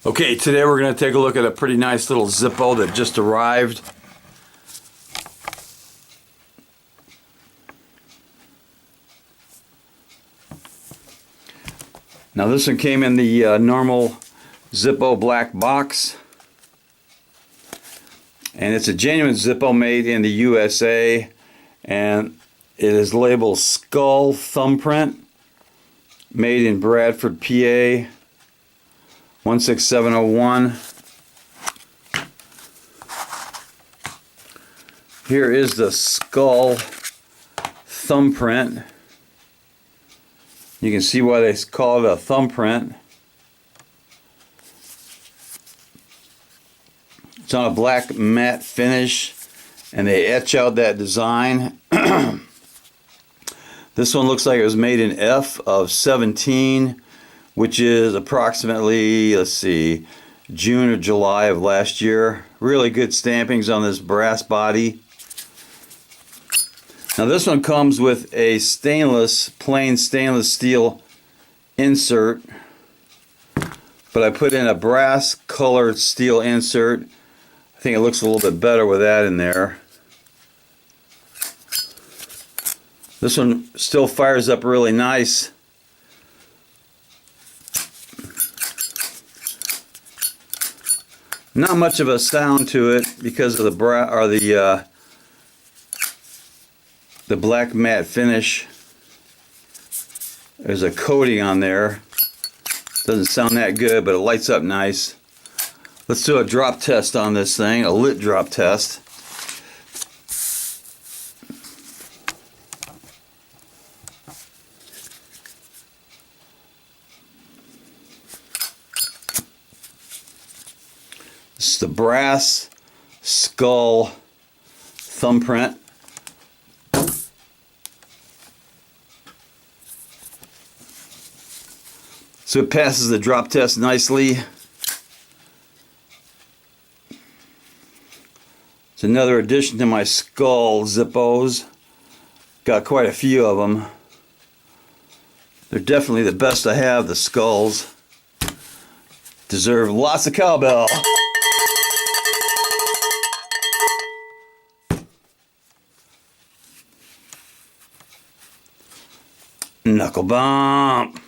Okay, today we're going to take a look at a pretty nice little Zippo that just arrived. Now this one came in the normal Zippo black box. And it's a genuine Zippo made in the USA. And it is labeled Skull Thumbprint. Made in Bradford, PA. 16701. Here is the skull thumbprint. You can see why they call it a thumbprint. It's on a black matte finish and they etch out that design. This one looks like it was made in F of 17, which is approximately, let's see, June or July of last year. Really good stampings on this brass body. Now this one comes with a plain stainless steel insert, but I put in a brass colored steel insert. I think it looks a little bit better with that in there. This one still fires up really nice. Not much of a sound to it because of the black matte finish. There's a coating on there. Doesn't sound that good, but it lights up nice. Let's do a drop test on this thing, a lit drop test. This is the brass skull thumbprint. So it passes the drop test nicely. It's another addition to my skull Zippos. Got quite a few of them. They're definitely the best I have, the skulls. Deserve lots of cowbell. Knuckle bump.